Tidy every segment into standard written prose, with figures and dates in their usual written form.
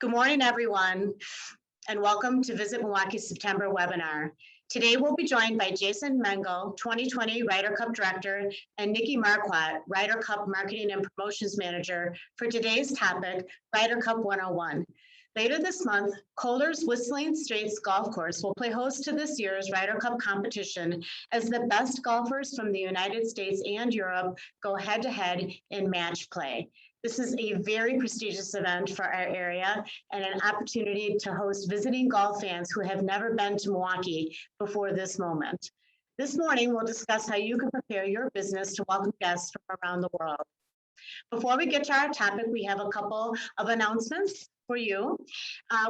Good morning, everyone, and welcome to Visit Milwaukee September webinar. Today, we'll be joined by Jason Mengel, 2020 Ryder Cup Director, and Nikki Marquardt, Ryder Cup Marketing and Promotions Manager, for today's topic, Ryder Cup 101. Later this month, Kohler's Whistling Straits Golf Course will play host to this year's Ryder Cup competition as the best golfers from the United States and Europe go head-to-head in match play. This is a very prestigious event for our area and an opportunity to host visiting golf fans who have never been to Milwaukee before this moment. This morning, we'll discuss how you can prepare your business to welcome guests from around the world. Before we get to our topic, we have a couple of announcements for you.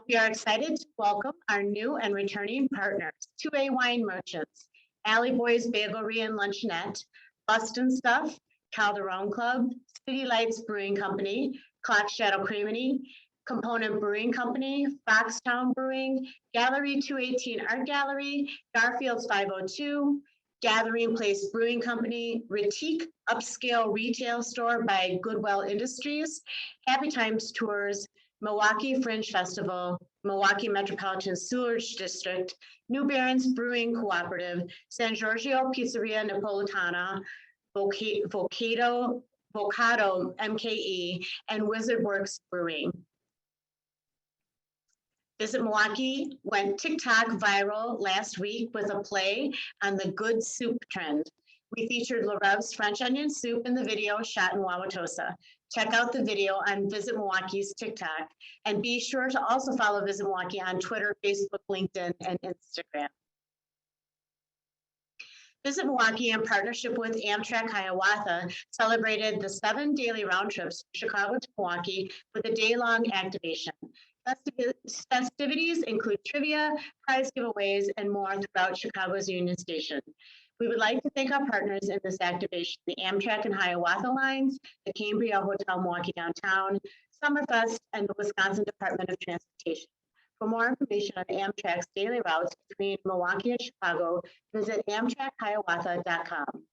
We are excited to welcome our new and returning partners, 2A Wine Merchants, Alley Boys Bagelry and Luncheonette, Bustin' Stuff, Calderon Club, City Lights Brewing Company, Clock Shadow Creamery, Component Brewing Company, Foxtown Brewing, Gallery 218 Art Gallery, Garfield's 502, Gathering Place Brewing Company, Retique Upscale Retail Store by Goodwill Industries, Happy Times Tours, Milwaukee Fringe Festival, Milwaukee Metropolitan Sewerage District, New Barons Brewing Cooperative, San Giorgio Pizzeria Napolitana, Vocado MKE, and Wizard Works Brewing. Visit Milwaukee went TikTok viral last week with a play on the good soup trend. We featured Larev's French onion soup in the video shot in Wauwatosa. Check out the video on Visit Milwaukee's TikTok, and be sure to also follow Visit Milwaukee on Twitter, Facebook, LinkedIn, and Instagram. Visit Milwaukee, in partnership with Amtrak Hiawatha, celebrated the 7 daily round trips from Chicago to Milwaukee with a day-long activation. Festivities include trivia, prize giveaways, and more throughout Chicago's Union Station. We would like to thank our partners in this activation, the Amtrak and Hiawatha lines, the Cambria Hotel Milwaukee Downtown, Summerfest, and the Wisconsin Department of Transportation. For more information on Amtrak's daily routes between Milwaukee and Chicago, visit amtrakhiawatha.com.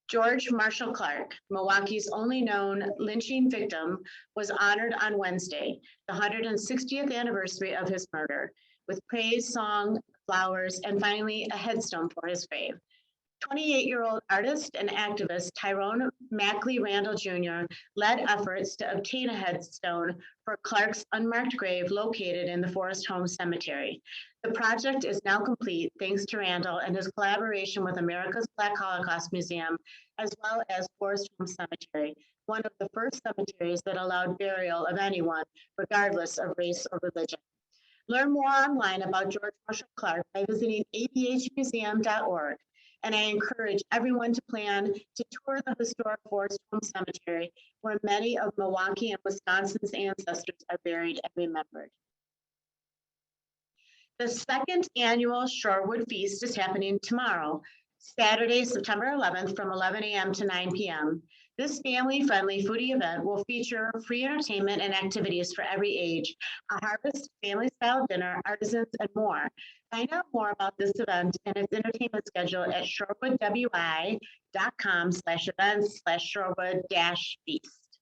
George Marshall Clark, Milwaukee's only known lynching victim, was honored on Wednesday, the 160th anniversary of his murder, with praise, song, flowers, and finally a headstone for his grave. 28-year-old artist and activist Tyrone Mackley Randall Jr. led efforts to obtain a headstone for Clark's unmarked grave located in the Forest Home Cemetery. The project is now complete thanks to Randall and his collaboration with America's Black Holocaust Museum, as well as Forest Home Cemetery, one of the first cemeteries that allowed burial of anyone, regardless of race or religion. Learn more online about George Marshall Clark by visiting abhmuseum.org. And I encourage everyone to plan to tour the historic Forest Home Cemetery, where many of Milwaukee and Wisconsin's ancestors are buried and remembered. The second annual Shorewood Feast is happening tomorrow, Saturday, September 11th, from 11 a.m. to 9 p.m. This family-friendly foodie event will feature free entertainment and activities for every age, a harvest family-style dinner, artisans, and more. Find out more about this event and its entertainment schedule at shorewoodwi.com/events/shorewood-feast.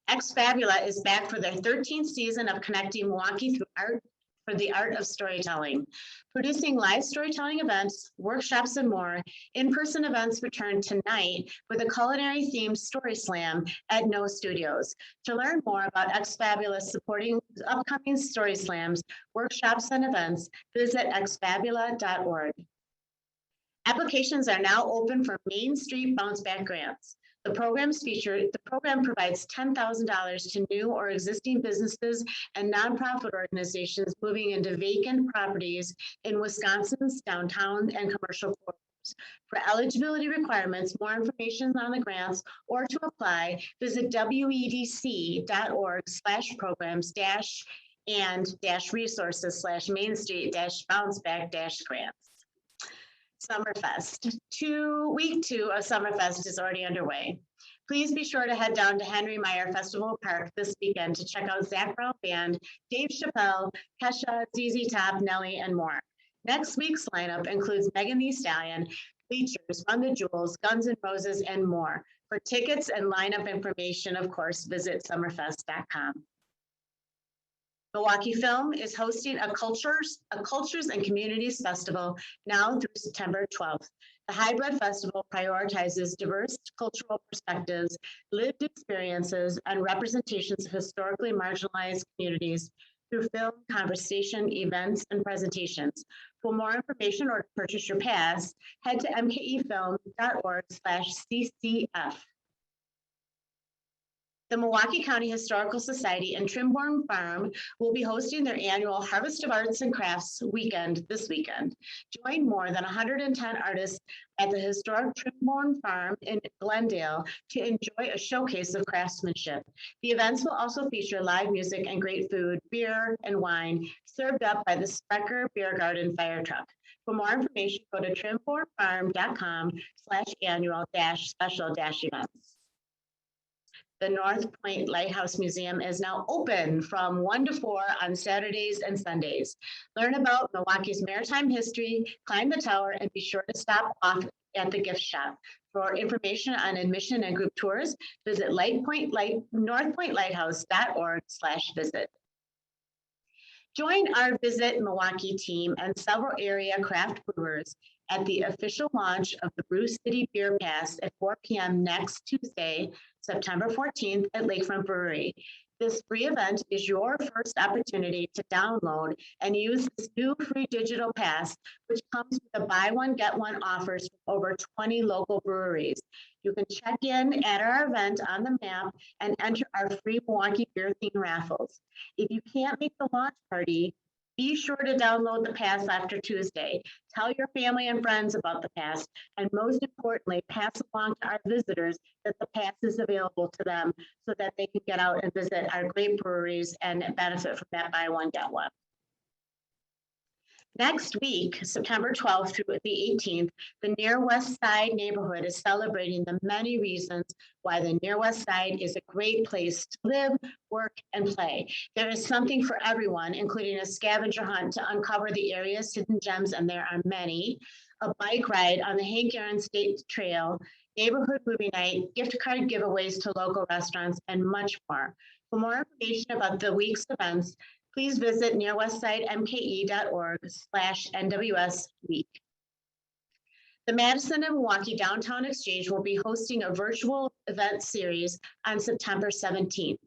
Ex Fabula is back for their 13th season of connecting Milwaukee through art for the art of storytelling. Producing live storytelling events, workshops, and more, in-person events return tonight with a culinary-themed story slam at No Studios. To learn more about Ex Fabula supporting upcoming story slams, workshops, and events, visit exfabula.org. Applications are now open for Main Street Bounce Back Grants. The program provides $10,000 to new or existing businesses and nonprofit organizations moving into vacant properties in Wisconsin's downtown and commercial corridors. For eligibility requirements, more information on the grants, or to apply, visit wedc.org/programs-and-resources/Main Street-bounceback-grants. Summerfest. Week 2 of Summerfest is already underway. Please be sure to head down to Henry Meyer Festival Park this weekend to check out Zach Brown Band, Dave Chappelle, Kesha, ZZ Top, Nelly, and more. Next week's lineup includes Megan Thee Stallion, bleachers, Run the Jewels, Guns N' Roses, and more. For tickets and lineup information, of course, visit summerfest.com. Milwaukee Film is hosting a Cultures and Communities Festival now through September 12th. The Hybrid Festival prioritizes diverse cultural perspectives, lived experiences, and representations of historically marginalized communities through film, conversation, events, and presentations. For more information or to purchase your pass, head to mkefilm.org/ccf. The Milwaukee County Historical Society and Trimborn Farm will be hosting their annual Harvest of Arts and Crafts weekend this weekend. Join more than 110 artists at the historic Trimborn Farm in Glendale to enjoy a showcase of craftsmanship. The events will also feature live music and great food, beer, and wine served up by the Sprecher Beer Garden fire truck. For more information, go to trimbornfarm.com/annual-special-events. The North Point Lighthouse Museum is now open from 1 to 4 on Saturdays and Sundays. Learn about Milwaukee's maritime history, climb the tower, and be sure to stop off at the gift shop. For information on admission and group tours, visit northpointlighthouse.org/visit. Join our Visit Milwaukee team and several area craft brewers at the official launch of the Brew City Beer Pass at 4 p.m. next Tuesday, September 14th at Lakefront Brewery. This free event is your first opportunity to download and use this new free digital pass, which comes with a buy one, get one offers from over 20 local breweries. You can check in at our event on the map and enter our free Milwaukee beer theme raffles. If you can't make the launch party, be sure to download the pass after Tuesday. Tell your family and friends about the pass, and most importantly, pass along to our visitors that the pass is available to them so that they can get out and visit our great breweries and benefit from that buy one, get one. Next week, September 12th through the 18th, the Near West Side neighborhood is celebrating the many reasons why the Near West Side is a great place to live, work, and play. There is something for everyone, including a scavenger hunt to uncover the area's hidden gems, and there are many, a bike ride on the Hank Aaron State Trail, neighborhood movie night, gift card giveaways to local restaurants, and much more. For more information about the week's events, please visit nearwestsidemke.org/NWS week. The Madison and Milwaukee Downtown Exchange will be hosting a virtual event series on September 17th.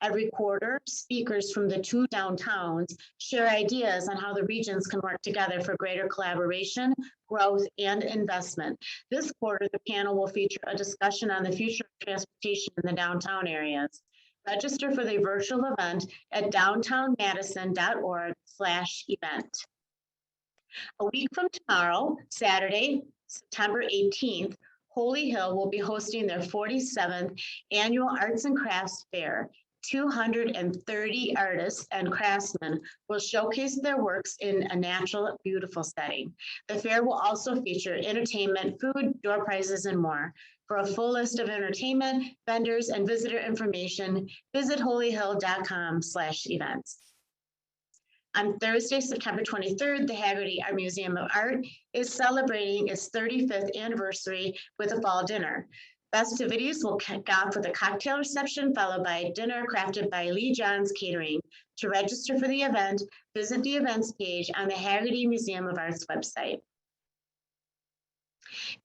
Every quarter, speakers from the two downtowns share ideas on how the regions can work together for greater collaboration, growth, and investment. This quarter, the panel will feature a discussion on the future of transportation in the downtown areas. Register for the virtual event at downtownmadison.org/event. A week from tomorrow, Saturday, September 18th, Holy Hill will be hosting their 47th annual Arts and Crafts Fair. 230 artists and craftsmen will showcase their works in a natural, beautiful setting. The fair will also feature entertainment, food, door prizes, and more. For a full list of entertainment, vendors, and visitor information, visit holyhill.com/events. On Thursday, September 23rd, the Haggerty Art Museum of Art is celebrating its 35th anniversary with a fall dinner. Festivities will kick off with a cocktail reception, followed by a dinner crafted by Lee Johns Catering. To register for the event, visit the events page on the Haggerty Museum of Art's website.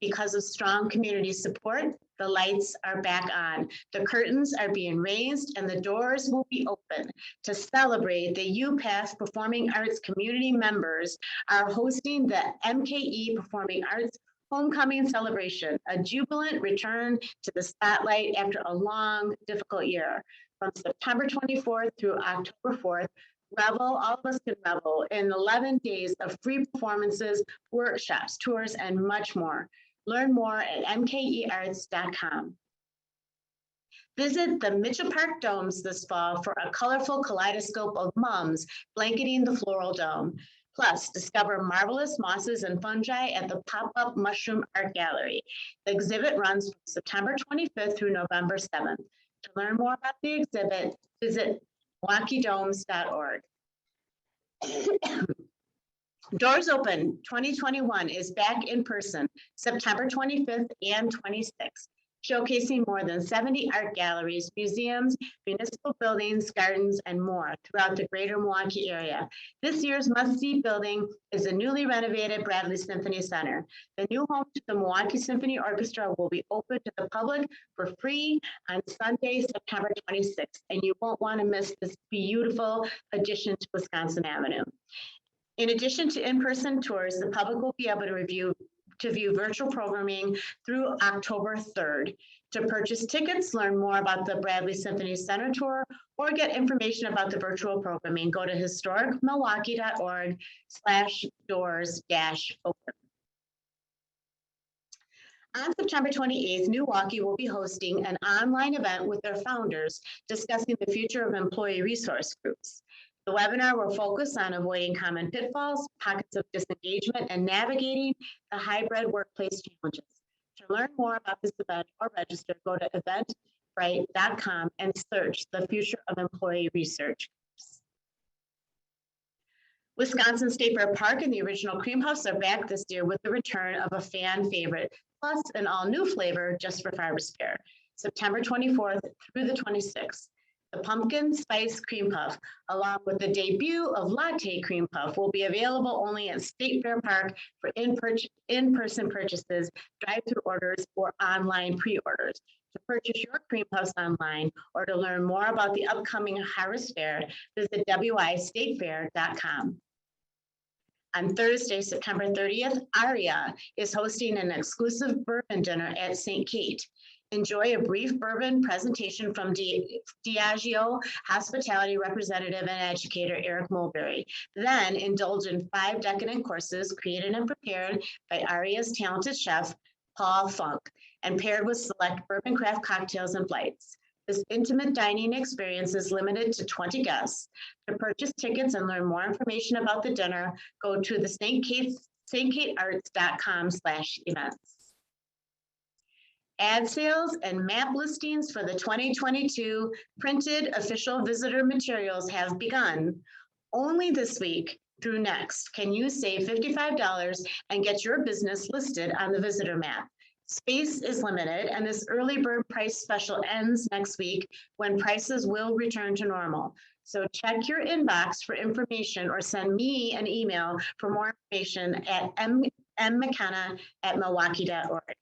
Because of strong community support, the lights are back on. The curtains are being raised and the doors will be open. To celebrate, the UPath Performing Arts community members are hosting the MKE Performing Arts Homecoming Celebration, a jubilant return to the spotlight after a long, difficult year. From September 24th through October 4th, all of us can revel in 11 days of free performances, workshops, tours, and much more. Learn more at mkearts.com. Visit the Mitchell Park Domes this fall for a colorful kaleidoscope of mums blanketing the floral dome. Plus, discover marvelous mosses and fungi at the pop-up Mushroom Art Gallery. The exhibit runs from September 25th through November 7th. To learn more about the exhibit, visit MilwaukeeDomes.org. Doors Open 2021 is back in person, September 25th and 26th, showcasing more than 70 art galleries, museums, municipal buildings, gardens, and more throughout the greater Milwaukee area. This year's must-see building is the newly renovated Bradley Symphony Center. The new home to the Milwaukee Symphony Orchestra will be open to the public for free on Sunday, September 26th, and you won't want to miss this beautiful addition to Wisconsin Avenue. In addition to in-person tours, the public will be able to view virtual programming through October 3rd. To purchase tickets, learn more about the Bradley Symphony Center tour, or get information about the virtual programming, go to historicmilwaukee.org/doors-open. On September 28th, Milwaukee will be hosting an online event with their founders discussing the future of employee resource groups. The webinar will focus on avoiding common pitfalls, pockets of disengagement, and navigating the hybrid workplace challenges. To learn more about this event or register, go to eventbrite.com and search the future of employee research groups. Wisconsin State Fair Park and the original Cream House are back this year with the return of a fan favorite, plus an all-new flavor just for Farmers Fair, September 24th through the 26th. The Pumpkin Spice Cream Puff, along with the debut of Latte Cream Puff, will be available only at State Fair Park for in-person purchases, drive-through orders, or online pre-orders. To purchase your cream puffs online or to learn more about the upcoming Harvest Fair, visit wistatefair.com. On Thursday, September 30th, Aria is hosting an exclusive bourbon dinner at St. Kate. Enjoy a brief bourbon presentation from Diageo Hospitality Representative and Educator Eric Mulberry. Then indulge in 5 decadent courses created and prepared by Aria's talented chef, Paul Funk, and paired with select bourbon craft cocktails and flights. This intimate dining experience is limited to 20 guests. To purchase tickets and learn more information about the dinner, go to the stkatearts.com/events. Ad sales and map listings for the 2022 printed official visitor materials have begun. Only this week through next can you save $55 and get your business listed on the visitor map. Space is limited, and this early bird price special ends next week when prices will return to normal. So check your inbox for information or send me an email for more information at mmckenna@milwaukee.org.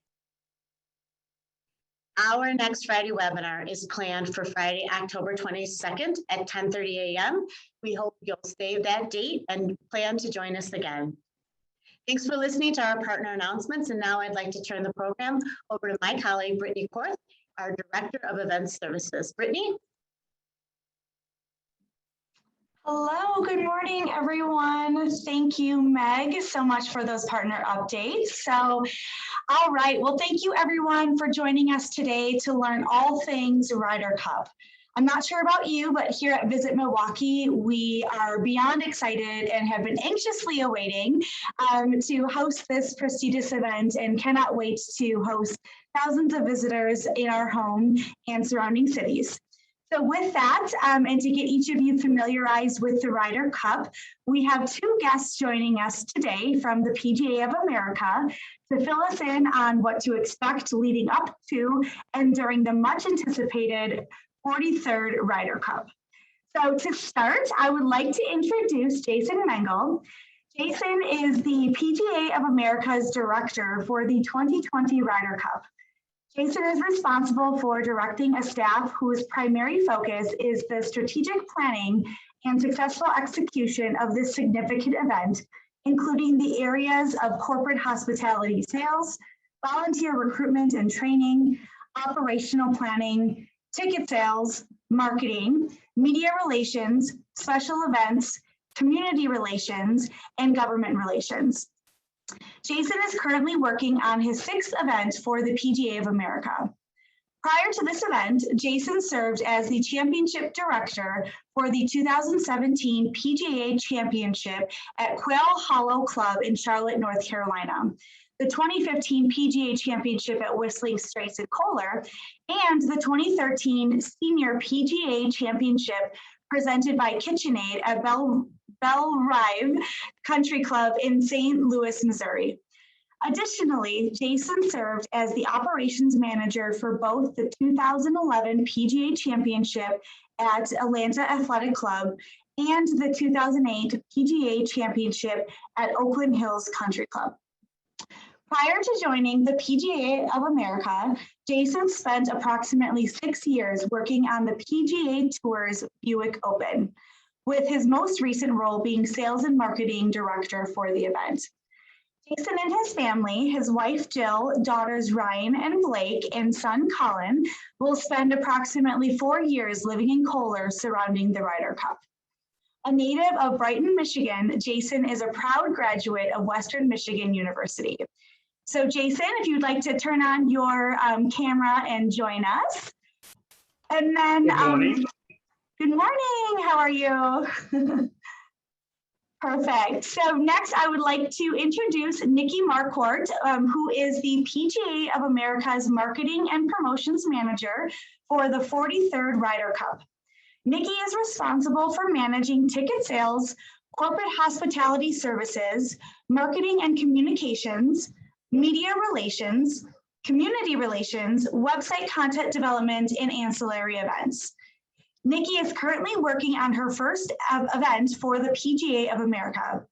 Our next Friday webinar is planned for Friday, October 22nd at 10:30 a.m. We hope you'll save that date and plan to join us again. Thanks for listening to our partner announcements. And now I'd like to turn the program over to my colleague, Brittany Korth, our Director of Events Services. Brittany? Hello, good morning, everyone. Thank you, Meg, so much for those partner updates. So, all right, well, thank you everyone for joining us today to learn all things Ryder Cup. I'm not sure about you, but here at Visit Milwaukee, we are beyond excited and have been anxiously awaiting to host this prestigious event and cannot wait to host thousands of visitors in our home and surrounding cities. So with that, and to get each of you familiarized with the Ryder Cup, we have 2 guests joining us today from the PGA of America to fill us in on what to expect leading up to and during the much anticipated 43rd Ryder Cup. So to start, I would like to introduce Jason Mengel. Jason is the PGA of America's director for the 2020 Ryder Cup. Jason is responsible for directing a staff whose primary focus is the strategic planning and successful execution of this significant event, including the areas of corporate hospitality sales, volunteer recruitment and training, operational planning, ticket sales, marketing, media relations, special events, community relations, and government relations. Jason is currently working on his 6th event for the PGA of America. Prior to this event, Jason served as the championship director for the 2017 PGA Championship at Quail Hollow Club in Charlotte, North Carolina, the 2015 PGA Championship at Whistling Straits and Kohler, and the 2013 Senior PGA Championship presented by KitchenAid at Rive Country Club in St. Louis, Missouri. Additionally, Jason served as the operations manager for both the 2011 PGA Championship at Atlanta Athletic Club and the 2008 PGA Championship at Oakland Hills Country Club. Prior to joining the PGA of America, Jason spent approximately 6 years working on the PGA Tour's Buick Open, with his most recent role being sales and marketing director for the event. Jason and his family, his wife Jill, daughters Ryan and Blake, and son Colin, will spend approximately 4 years living in Kohler surrounding the Ryder Cup. A native of Brighton, Michigan, Jason is a proud graduate of Western Michigan University. So Jason, if you'd like to turn on your camera and join us. And then, good morning. Good morning, how are you? Perfect. So next I would like to introduce Nikki Marquardt, who is the PGA of America's Marketing and Promotions Manager for the 43rd Ryder Cup. Nikki is responsible for managing ticket sales, corporate hospitality services, marketing and communications, media relations, community relations, website content development, and ancillary events. Nikki is currently working on her first event for the PGA of America.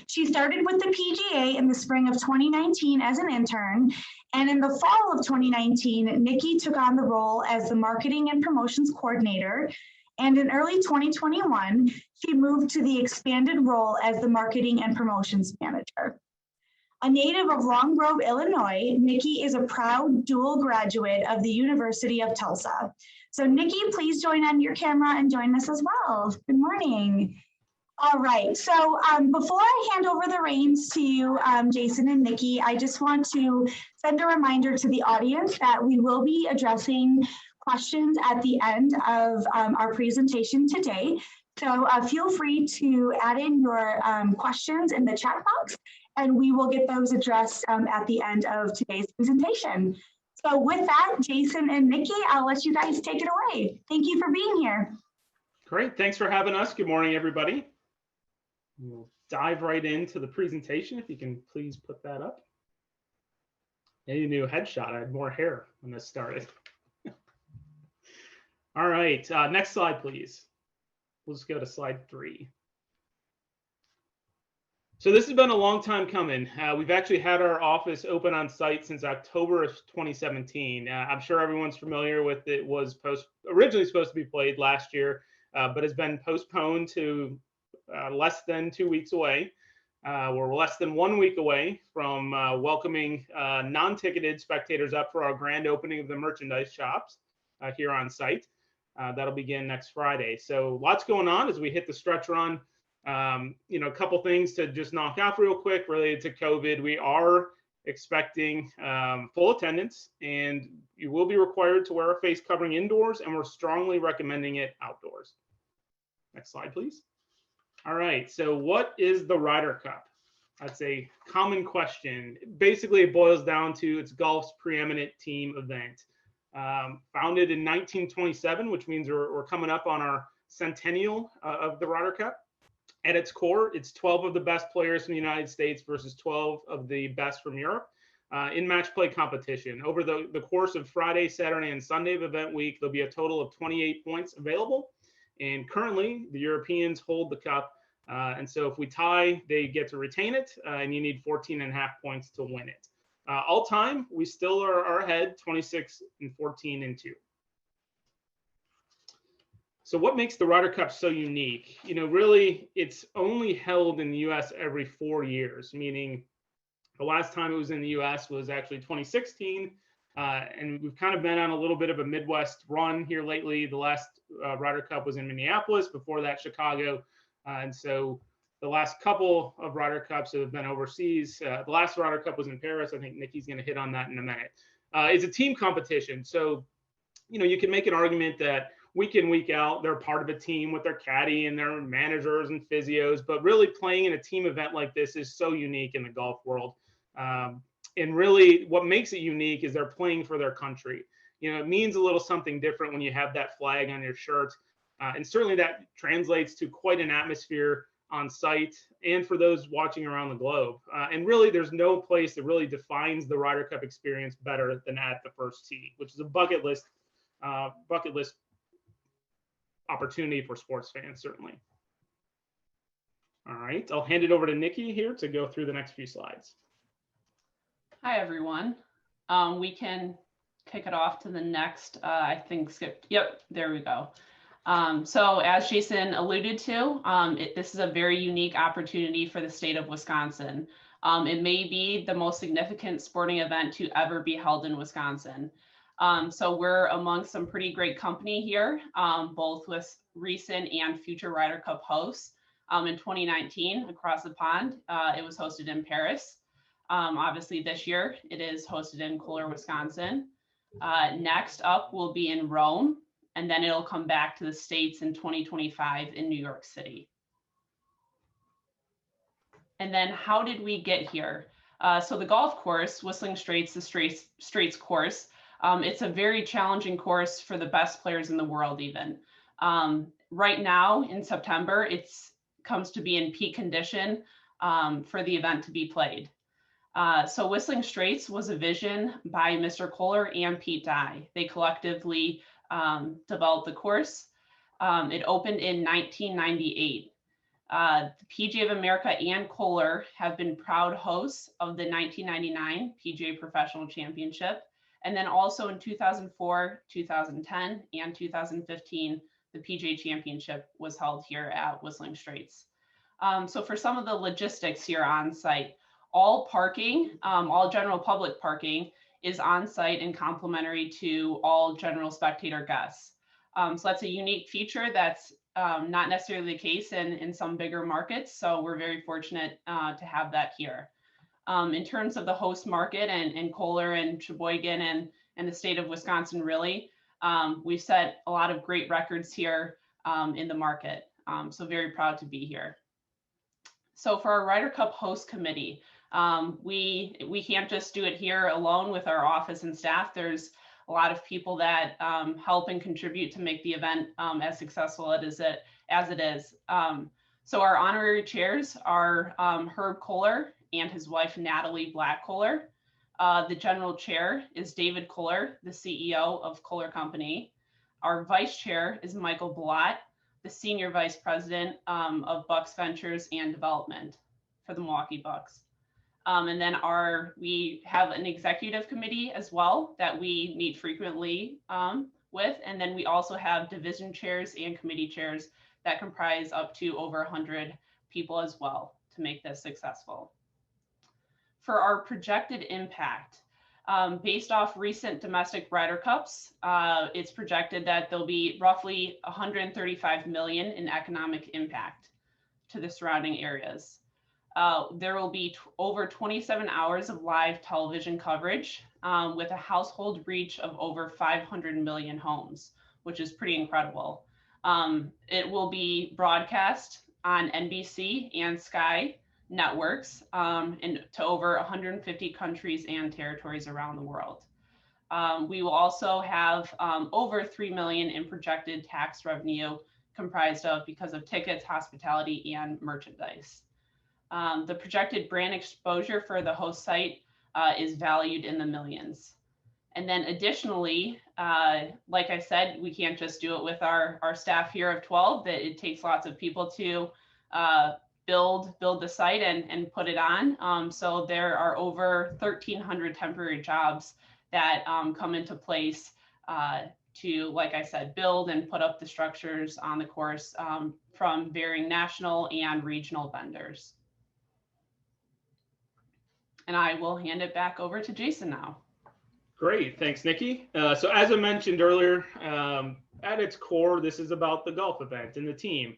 She started with the PGA in the spring of 2019 as an intern, and in the fall of 2019, Nikki took on the role as the marketing and promotions coordinator, and in early 2021, she moved to the expanded role as the marketing and promotions manager. A native of Long Grove, Illinois, Nikki is a proud dual graduate of the University of Tulsa. So Nikki, please join on your camera and join us as well. Good morning. All right, so before I hand over the reins to you, Jason and Nikki, I just want to send a reminder to the audience that we will be addressing questions at the end of our presentation today. So feel free to add in your questions in the chat box, and we will get those addressed at the end of today's presentation. So with that, Jason and Nikki, I'll let you guys take it away. Thank you for being here. Great, thanks for having us. Good morning, everybody. We'll dive right into the presentation. If you can please put that up. Any new headshot, I had more hair when this started. All right, next slide, please. We'll just go to slide 3. So this has been a long time coming. We've actually had our office open on site since October of 2017. I'm sure everyone's familiar with it. Was originally supposed to be played last year, but has been postponed to less than 2 weeks away. We're less than 1 week away from welcoming non-ticketed spectators up for our grand opening of the merchandise shops here on site. That'll begin next Friday. So lots going on as we hit the stretch run. A couple things to just knock off real quick related to COVID. We are expecting full attendance, and you will be required to wear a face covering indoors, and we're strongly recommending it outdoors. Next slide, please. All right, so what is the Ryder Cup? That's a common question. Basically, it boils down to it's golf's preeminent team event. Founded in 1927, which means we're coming up on our centennial of the Ryder Cup. At its core, it's 12 of the best players from the United States versus 12 of the best from Europe in match play competition. Over the course of Friday, Saturday, and Sunday of event week, there'll be a total of 28 points available. And currently, the Europeans hold the cup. And so if we tie, they get to retain it, and you need 14.5 points to win it. All time, we still are ahead, 26 and 14 and 2. So what makes the Ryder Cup so unique? Really, it's only held in the U.S. every 4 years, meaning the last time it was in the U.S. was actually 2016. And we've kind of been on a little bit of a Midwest run here lately. The last Ryder Cup was in Minneapolis, before that Chicago. And so the last couple of Ryder Cups have been overseas. The last Ryder Cup was in Paris. I think Nikki's going to hit on that in a minute. It's a team competition. So, you can make an argument that week in, week out, they're part of a team with their caddy and their managers and physios, but really playing in a team event like this is so unique in the golf world. And really what makes it unique is they're playing for their country. It means a little something different when you have that flag on your shirt. And certainly that translates to quite an atmosphere on site and for those watching around the globe. And really, there's no place that really defines the Ryder Cup experience better than at the first tee, which is a bucket list opportunity for sports fans, certainly. All right, I'll hand it over to Nikki here to go through the next few slides. Hi, everyone. We can kick it off to the next, I think skip. Yep, there we go. So as Jason alluded to, this is a very unique opportunity for the state of Wisconsin. It may be the most significant sporting event to ever be held in Wisconsin. So we're among some pretty great company here, both with recent and future Ryder Cup hosts. In 2019, across the pond, it was hosted in Paris. Obviously this year, it is hosted in Kohler, Wisconsin. Next up will be in Rome, and then it'll come back to the States in 2025 in New York City. And then how did we get here? So the golf course, Whistling Straits, the Straits course, it's a very challenging course for the best players in the world even. Right now in September, it's comes to be in peak condition for the event to be played. So Whistling Straits was a vision by Mr. Kohler and Pete Dye. They collectively developed the course. It opened in 1998. The PGA of America and Kohler have been proud hosts of the 1999 PGA Professional Championship. And then also in 2004, 2010, and 2015, the PGA Championship was held here at Whistling Straits. So for some of the logistics here on site, all parking, all general public parking is on site and complimentary to all general spectator guests. So that's a unique feature that's not necessarily the case in some bigger markets. So we're very fortunate to have that here. In terms of the host market and Kohler and Sheboygan and the state of Wisconsin, really, we've set a lot of great records here in the market. So very proud to be here. So for our Ryder Cup host committee, we can't just do it here alone with our office and staff. There's a lot of people that help and contribute to make the event as successful as it is. So our honorary chairs are Herb Kohler and his wife, Natalie Black Kohler. The general chair is David Kohler, the CEO of Kohler Company. Our vice chair is Michael Blatt, the senior vice president of Bucks Ventures and Development for the Milwaukee Bucks. And then we have an executive committee as well that we meet frequently with. And then we also have division chairs and committee chairs that comprise up to over 100 people as well to make this successful. For our projected impact, based off recent domestic Ryder Cups, it's projected that there'll be roughly 135 million in economic impact to the surrounding areas. There will be over 27 hours of live television coverage with a household reach of over 500 million homes, which is pretty incredible. It will be broadcast on NBC and Sky networks and to over 150 countries and territories around the world. We will also have over 3 million in projected tax revenue comprised of because of tickets, hospitality, and merchandise. The projected brand exposure for the host site is valued in the millions. And then additionally, like I said, we can't just do it with our staff here of 12, that it takes lots of people to build the site and put it on. So there are over 1,300 temporary jobs that come into place to, like I said, build and put up the structures on the course from varying national and regional vendors. And I will hand it back over to Jason now. Great, thanks, Nikki. So as I mentioned earlier, at its core, this is about the golf event and the team.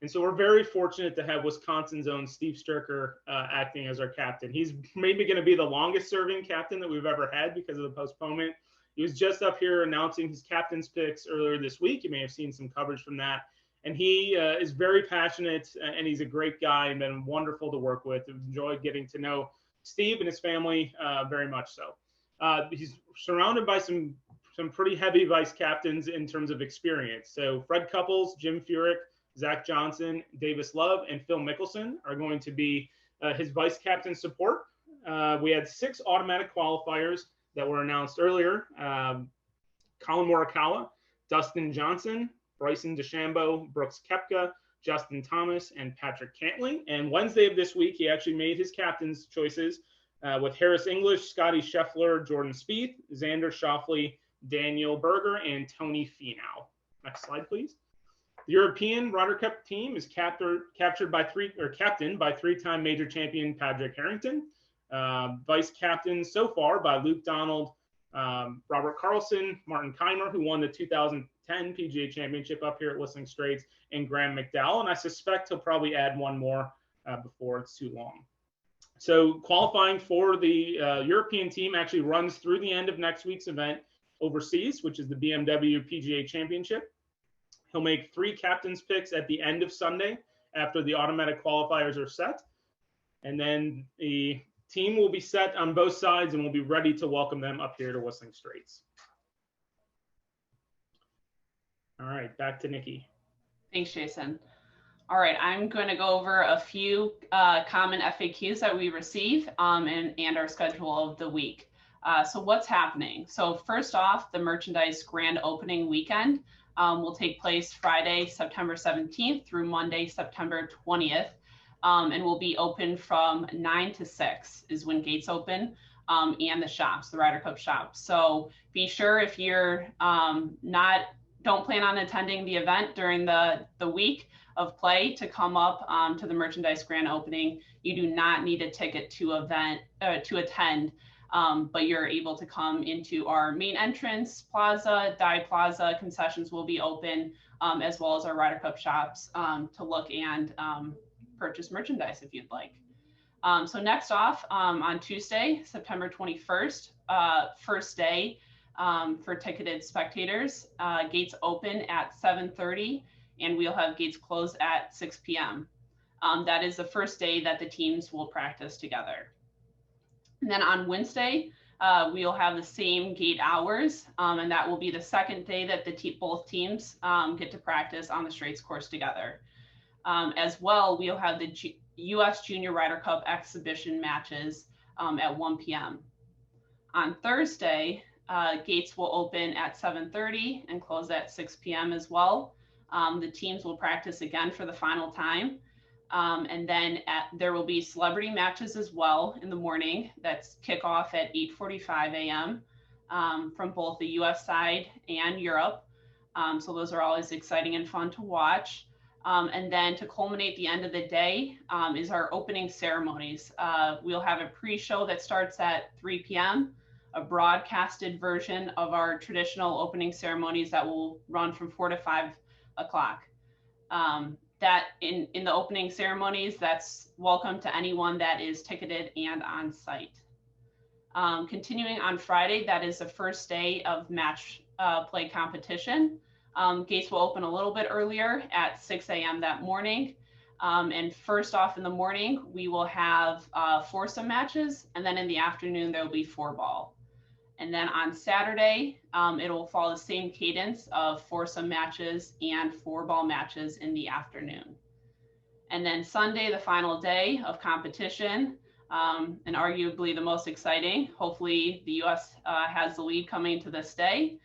And so we're very fortunate to have Wisconsin's own Steve Stricker acting as our captain. He's maybe going to be the longest serving captain that we've ever had because of the postponement. He was just up here announcing his captain's picks earlier this week. You may have seen some coverage from that. And he is very passionate and he's a great guy and been wonderful to work with. I've enjoyed getting to know Steve and his family very much so. He's surrounded by some pretty heavy vice captains in terms of experience. So Fred Couples, Jim Furyk, Zach Johnson, Davis Love, and Phil Mickelson are going to be his vice captain support. We had 6 automatic qualifiers that were announced earlier. Colin Morikawa, Dustin Johnson, Bryson DeChambeau, Brooks Koepka, Justin Thomas, and Patrick Cantlay. And Wednesday of this week, he actually made his captain's choices with Harris English, Scotty Scheffler, Jordan Spieth, Xander Schauffele, Daniel Berger, and Tony Finau. Next slide, please. The European Ryder Cup team is captained by three-time major champion Patrick Harrington, vice captain so far by Luke Donald, Robert Carlson, Martin Keimer, who won the 2010 PGA Championship up here at Whistling Straits, and Graham McDowell. And I suspect he'll probably add one more before it's too long. So qualifying for the European team actually runs through the end of next week's event overseas, which is the BMW PGA Championship. He'll make 3 captain's picks at the end of Sunday after the automatic qualifiers are set. And then the team will be set on both sides and we'll be ready to welcome them up here to Whistling Straits. All right, back to Nikki. Thanks, Jason. All right, I'm going to go over a few common FAQs that we receive and our schedule of the week. So what's happening? So first off, the merchandise grand opening weekend will take place Friday, September 17th through Monday, September 20th, and will be open from 9 to 6 is when gates open, and the shops, the Ryder Cup shops. So be sure if you're don't plan on attending the event during the week of play to come up to the merchandise grand opening. You do not need a ticket to attend. But you're able to come into our main entrance plaza, Dye Plaza. Concessions will be open, as well as our Ryder Cup shops to look and purchase merchandise if you'd like. So next off, on Tuesday, September 21st, first day for ticketed spectators, gates open at 7:30 and we'll have gates closed at 6 p.m. That is the first day that the teams will practice together. And then on Wednesday, we'll have the same gate hours, and that will be the second day that both teams get to practice on the Straits course together. As well, we'll have the U.S. Junior Ryder Cup exhibition matches at 1 p.m. On Thursday, gates will open at 7:30 and close at 6 p.m. as well. The teams will practice again for the final time. And then there will be celebrity matches as well in the morning. That's kickoff at 8:45 a.m. From both the U.S. side and Europe. So those are always exciting and fun to watch. And then to culminate the end of the day is our opening ceremonies. We'll have a pre-show that starts at 3 p.m., a broadcasted version of our traditional opening ceremonies that will run from 4 to 5 o'clock. That in the opening ceremonies, that's welcome to anyone that is ticketed and on site. Continuing on Friday, that is the first day of match play competition. Gates will open a little bit earlier at 6 a.m. that morning. And first off in the morning, we will have foursome matches, and then in the afternoon, there will be 4-ball. And then on Saturday, it will follow the same cadence of foursome matches and 4-ball matches in the afternoon. And then Sunday, the final day of competition, and arguably the most exciting. Hopefully the U.S. Has the lead coming to this day.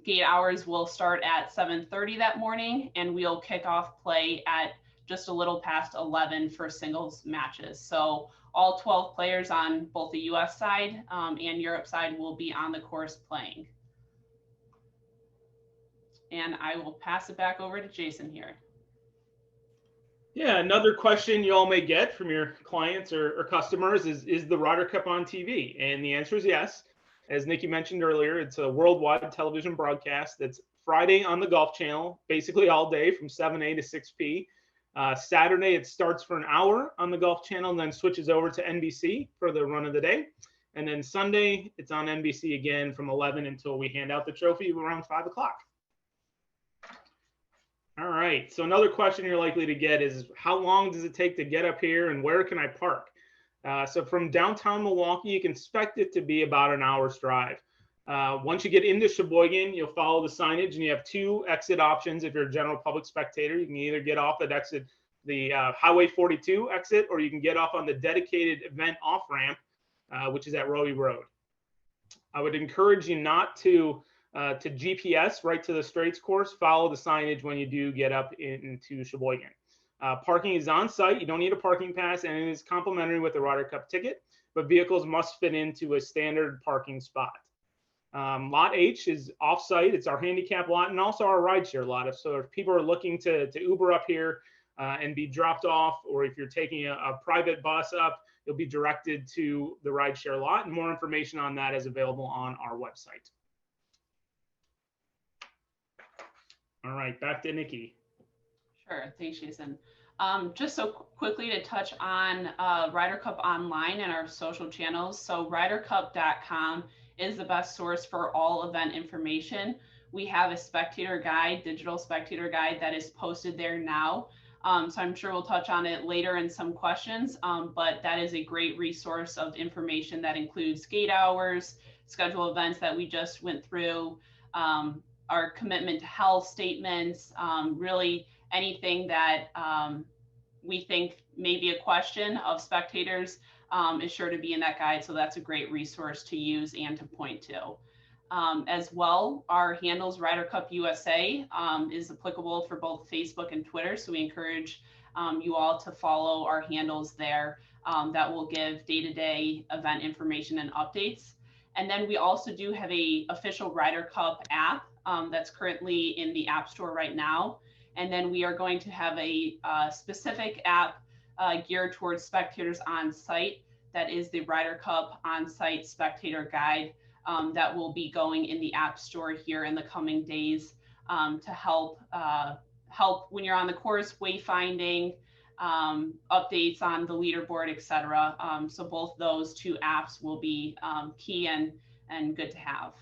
Gate hours will start at 7:30 that morning, and we'll kick off play at just a little past 11 for singles matches. So all 12 players on both the U.S. side and Europe side will be on the course playing. And I will pass it back over to Jason here. Yeah, another question you all may get from your clients or customers is the Ryder Cup on TV? And the answer is yes. As Nikki mentioned earlier, it's a worldwide television broadcast that's Friday on the Golf Channel, basically all day from 7 a to 6 p. Saturday, it starts for an hour on the Golf Channel and then switches over to NBC for the run of the day. And then Sunday, it's on NBC again from 11 until we hand out the trophy around 5 o'clock. All right, so another question you're likely to get is how long does it take to get up here and where can I park? So from downtown Milwaukee, you can expect it to be about an hour's drive. Once you get into Sheboygan, you'll follow the signage, and you have two exit options. If you're a general public spectator, you can either get off at the Highway 42 exit, or you can get off on the dedicated event off ramp, which is at Rowie Road. I would encourage you not to GPS right to the straights course. Follow the signage when you do get up into Sheboygan. Parking is on site. You don't need a parking pass, and it is complimentary with the Ryder Cup ticket, but vehicles must fit into a standard parking spot. Lot H is off-site. It's our handicap lot and also our rideshare lot. So if people are looking to Uber up here and be dropped off, or if you're taking a private bus up, you'll be directed to the rideshare lot, and more information on that is available on our website. All right, back to Nikki. Sure, thanks, Jason. Just so quickly to touch on Ryder Cup online and our social channels. So rydercup.com is the best source for all event information. We have a spectator guide, digital spectator guide, that is posted there now. So I'm sure we'll touch on it later in some questions, but that is a great resource of information that includes gate hours, schedule events that we just went through, our commitment to health statements, really anything that we think may be a question of spectators is sure to be in that guide. So that's a great resource to use and to point to. As well, our handles Ryder Cup USA is applicable for both Facebook and Twitter. So we encourage you all to follow our handles there. That will give day-to-day event information and updates. And then we also do have a official Ryder Cup app that's currently in the App Store right now. And then we are going to have a specific app geared towards spectators on site. That is the Ryder Cup on-site spectator guide that will be going in the App Store here in the coming days to help when you're on the course, wayfinding, updates on the leaderboard, etc. So both those two apps will be key and good to have.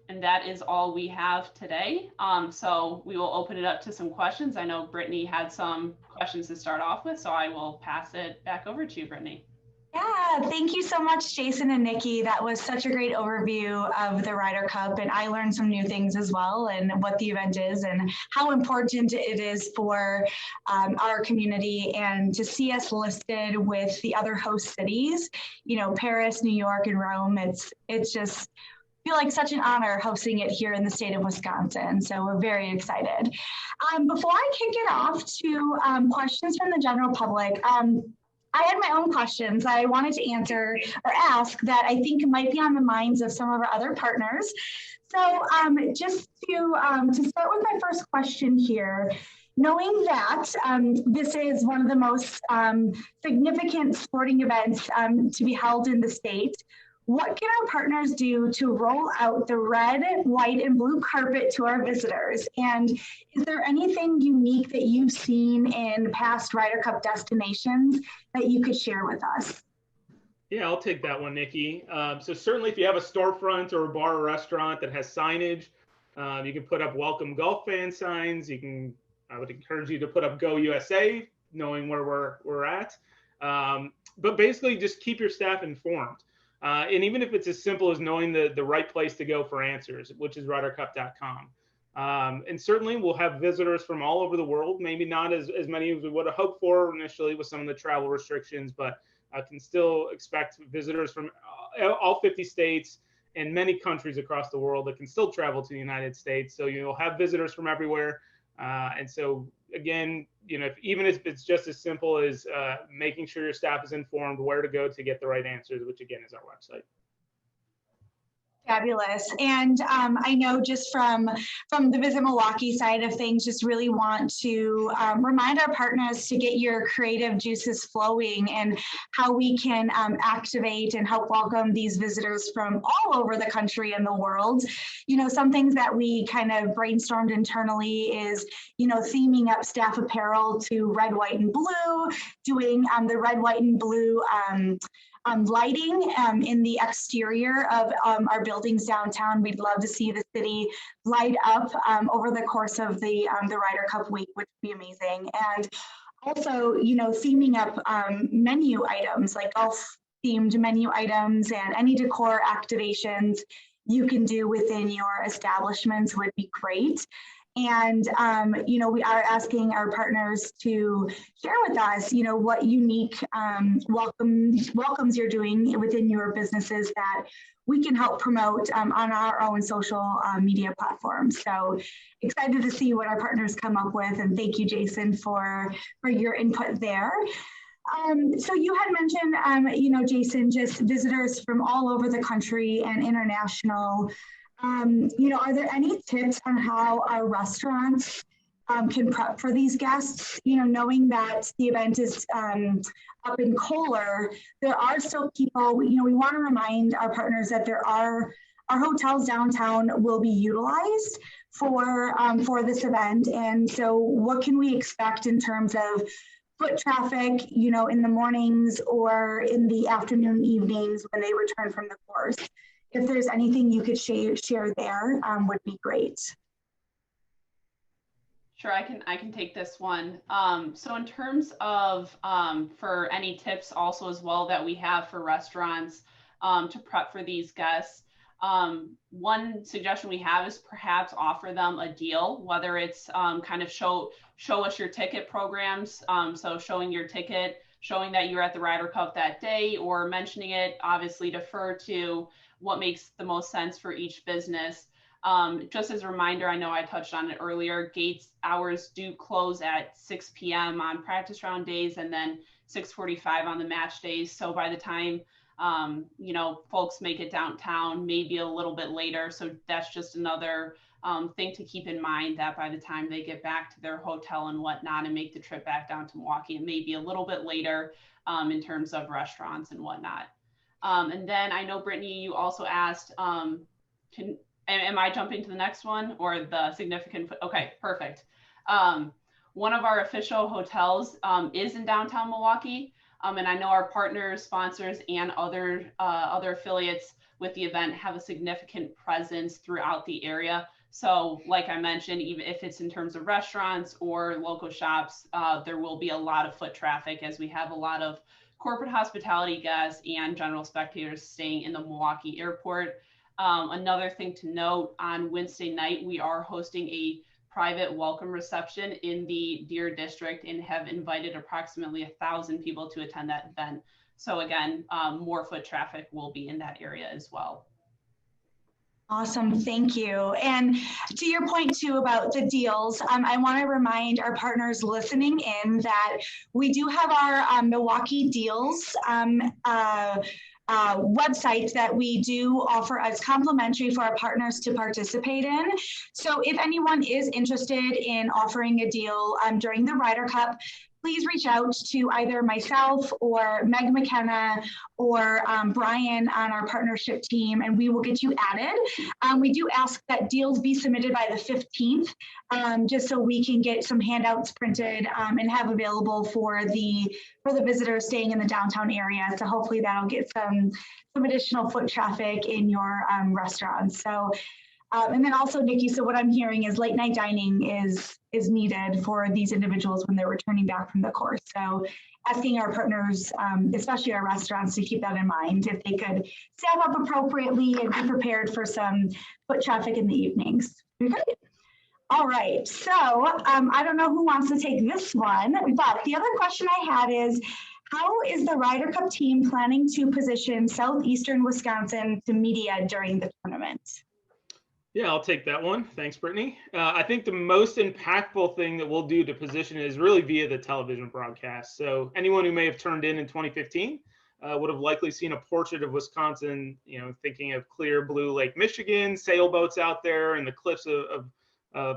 And that is all we have today. So we will open it up to some questions. I know Brittany had some questions to start off with, so I will pass it back over to you, Brittany. Yeah, thank you so much, Jason and Nikki. That was such a great overview of the Ryder Cup, and I learned some new things as well, and what the event is and how important it is for our community, and to see us listed with the other host cities, you know, Paris, New York, and Rome. It's just feel like such an honor hosting it here in the state of Wisconsin. So we're very excited. Before I kick it off to questions from the general public, I had my own questions I wanted to answer or ask that I think might be on the minds of some of our other partners. So just to start with my first question here, knowing that this is one of the most significant sporting events to be held in the state, what can our partners do to roll out the red, white, and blue carpet to our visitors? And is there anything unique that you've seen in past Ryder Cup destinations that you could share with us? Yeah, I'll take that one, Nikki. So certainly if you have a storefront or a bar or restaurant that has signage, you can put up welcome golf fan signs. I would encourage you to put up Go USA, knowing where we're at. But basically just keep your staff informed. And even if it's as simple as knowing the right place to go for answers, which is rydercup.com. And certainly we'll have visitors from all over the world, maybe not as many as we would have hoped for initially with some of the travel restrictions, but I can still expect visitors from all 50 states and many countries across the world that can still travel to the United States. So you'll have visitors from everywhere. And so again, you know, even if it's just as simple as making sure your staff is informed where to go to get the right answers, which again is our website. Fabulous. And I know just from the Visit Milwaukee side of things, just really want to remind our partners to get your creative juices flowing and how we can activate and help welcome these visitors from all over the country and the world. You know, some things that we kind of brainstormed internally is, you know, theming up staff apparel to red, white, and blue, doing the red, white, and blue lighting in the exterior of our buildings downtown. We'd love to see the city light up over the course of the Ryder Cup week, which would be amazing. And also, you know, theming up menu items like golf themed menu items and any decor activations you can do within your establishments would be great. And, we are asking our partners to share with us, what unique welcomes you're doing within your businesses that we can help promote on our own social media platforms. So excited to see what our partners come up with. And thank you, Jason, for your input there. So you had mentioned, Jason, just visitors from all over the country and international. Are there any tips on how our restaurants can prep for these guests? Knowing that the event is up in Kohler, there are still people, we want to remind our partners that our hotels downtown will be utilized for this event. And so what can we expect in terms of foot traffic, in the mornings or in the afternoon, evenings when they return from the course? If there's anything you could share there, would be great. Sure, I can take this one. So in terms of for any tips also as well that we have for restaurants to prep for these guests, one suggestion we have is perhaps offer them a deal, whether it's kind of show us your ticket programs. So showing your ticket, showing that you're at the Ryder Cup that day, or mentioning it, obviously defer to what makes the most sense for each business. Just as a reminder, I know I touched on it earlier, gates hours do close at 6 p.m. on practice round days and then 6:45 on the match days. So by the time, folks make it downtown, maybe a little bit later. So that's just another thing to keep in mind, that by the time they get back to their hotel and whatnot and make the trip back down to Milwaukee, it may be a little bit later in terms of restaurants and whatnot. And then I know, Brittany, you also asked, am I jumping to the next one or the significant? Okay, perfect. One of our official hotels is in downtown Milwaukee. And I know our partners, sponsors, and other affiliates with the event have a significant presence throughout the area. So like I mentioned, even if it's in terms of restaurants or local shops, there will be a lot of foot traffic as we have a lot of corporate hospitality guests and general spectators staying in the Milwaukee airport. Another thing to note, on Wednesday night, we are hosting a private welcome reception in the Deer District and have invited approximately 1,000 people to attend that event. So again, more foot traffic will be in that area as well. Awesome, thank you. And to your point too about the deals, I want to remind our partners listening in that we do have our Milwaukee deals website that we do offer as complimentary for our partners to participate in. So if anyone is interested in offering a deal during the Ryder Cup, please reach out to either myself or Meg McKenna or Brian on our partnership team, and we will get you added. We do ask that deals be submitted by the 15th, just so we can get some handouts printed and have available for the visitors staying in the downtown area. So hopefully that'll get some additional foot traffic in your restaurants. So. And then also, Nikki, so what I'm hearing is late night dining is needed for these individuals when they're returning back from the course. So asking our partners, especially our restaurants, to keep that in mind, if they could staff up appropriately and be prepared for some foot traffic in the evenings. Great. All right, so I don't know who wants to take this one, but the other question I had is, how is the Ryder Cup team planning to position Southeastern Wisconsin to media during the tournament? Yeah, I'll take that one. Thanks, Brittany. I think the most impactful thing that we'll do to position it is really via the television broadcast. So anyone who may have turned in 2015 would have likely seen a portrait of Wisconsin, thinking of clear blue Lake Michigan, sailboats out there, and the cliffs of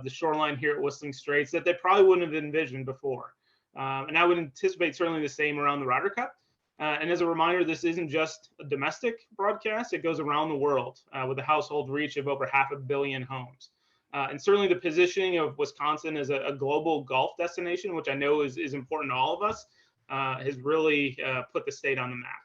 the shoreline here at Whistling Straits that they probably wouldn't have envisioned before. And I would anticipate certainly the same around the Ryder Cup. And as a reminder, this isn't just a domestic broadcast. It goes around the world with a household reach of over 500 million homes. And certainly the positioning of Wisconsin as a global golf destination, which I know is important to all of us, has really put the state on the map.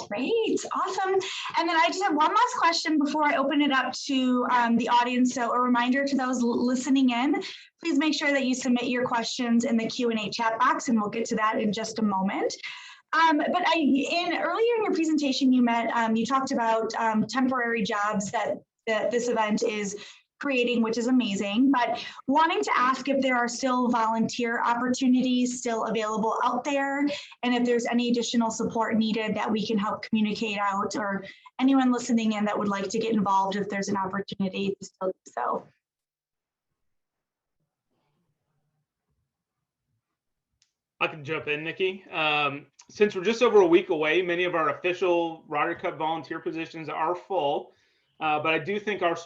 Great, awesome. And then I just have one last question before I open it up to the audience. So a reminder to those listening in, please make sure that you submit your questions in the Q&A chat box, and we'll get to that in just a moment. Earlier in your presentation, you talked about temporary jobs that this event is creating, which is amazing, but wanting to ask if there are still volunteer opportunities still available out there, and if there's any additional support needed that we can help communicate out, or anyone listening in that would like to get involved if there's an opportunity to still do so. I can jump in, Nikki. Since we're just over a week away, many of our official Ryder Cup volunteer positions are full. But I do think our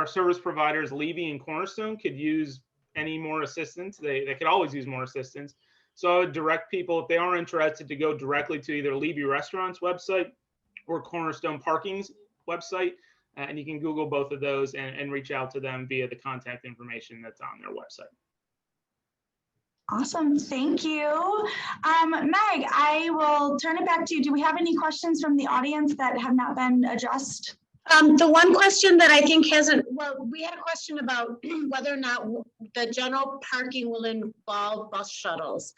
service providers, Levy and Cornerstone, could use any more assistance. They could always use more assistance. So I would direct people, if they are interested, to go directly to either Levy Restaurant's website or Cornerstone Parking's website. And you can Google both of those and reach out to them via the contact information that's on their website. Awesome, thank you. Meg, I will turn it back to you. Do we have any questions from the audience that have not been addressed? The one question that I think hasn't, well, we had a question about whether or not the general parking will involve bus shuttles.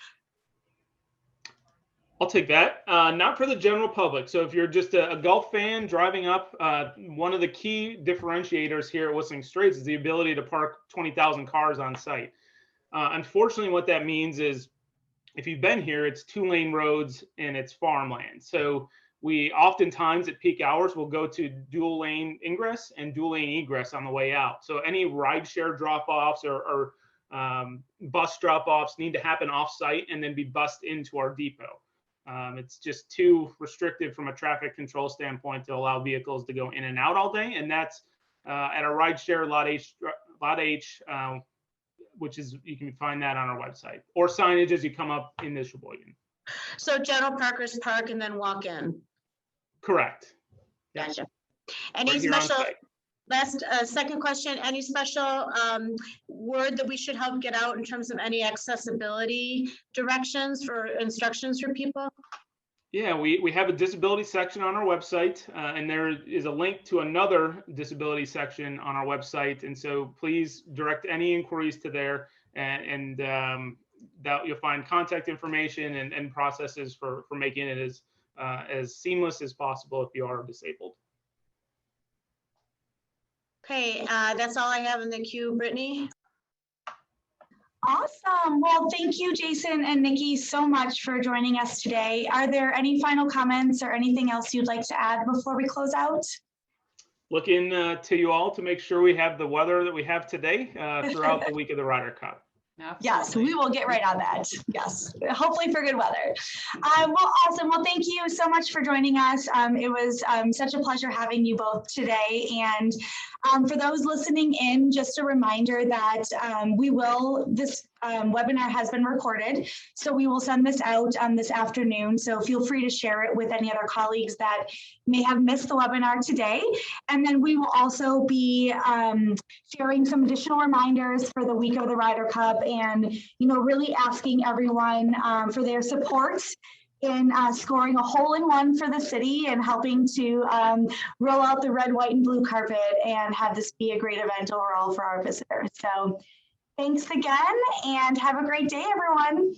I'll take that. Not for the general public. So if you're just a golf fan driving up, one of the key differentiators here at Whistling Straits is the ability to park 20,000 cars on site. Unfortunately, what that means is, if you've been here, it's 2-lane roads and it's farmland. So we oftentimes at peak hours will go to dual lane ingress and dual lane egress on the way out. So any rideshare drop-offs or bus drop-offs need to happen off-site and then be bussed into our depot. It's just too restrictive from a traffic control standpoint to allow vehicles to go in and out all day. And that's at our rideshare Lot H, which is, you can find that on our website, or signage as you come up in this Sheboygan. So general parkers park and then walk in. Correct. Gotcha. Any Right here on special, site. second question, any special word that we should help get out in terms of any accessibility directions for instructions for people? Yeah, we have a disability section on our website, and there is a link to another disability section on our website. And so please direct any inquiries to there, and that you'll find contact information and processes for making it as seamless as possible if you are disabled. Okay, that's all I have in the queue, Brittany. Awesome. Well, thank you, Jason and Nikki, so much for joining us today. Are there any final comments or anything else you'd like to add before we close out? Looking to you all to make sure we have the weather that we have today throughout the week of the Ryder Cup. Absolutely. Yes, we will get right on that. Yes, hopefully for good weather. Well, awesome. Well, thank you so much for joining us. It was such a pleasure having you both today. And for those listening in, just a reminder that this webinar has been recorded, so we will send this out this afternoon. So feel free to share it with any other colleagues that may have missed the webinar today. And then we will also be sharing some additional reminders for the week of the Ryder Cup, and really asking everyone for their support in scoring a hole-in-one for the city and helping to roll out the red, white, and blue carpet and have this be a great event overall for our visitors. So thanks again, and have a great day, everyone.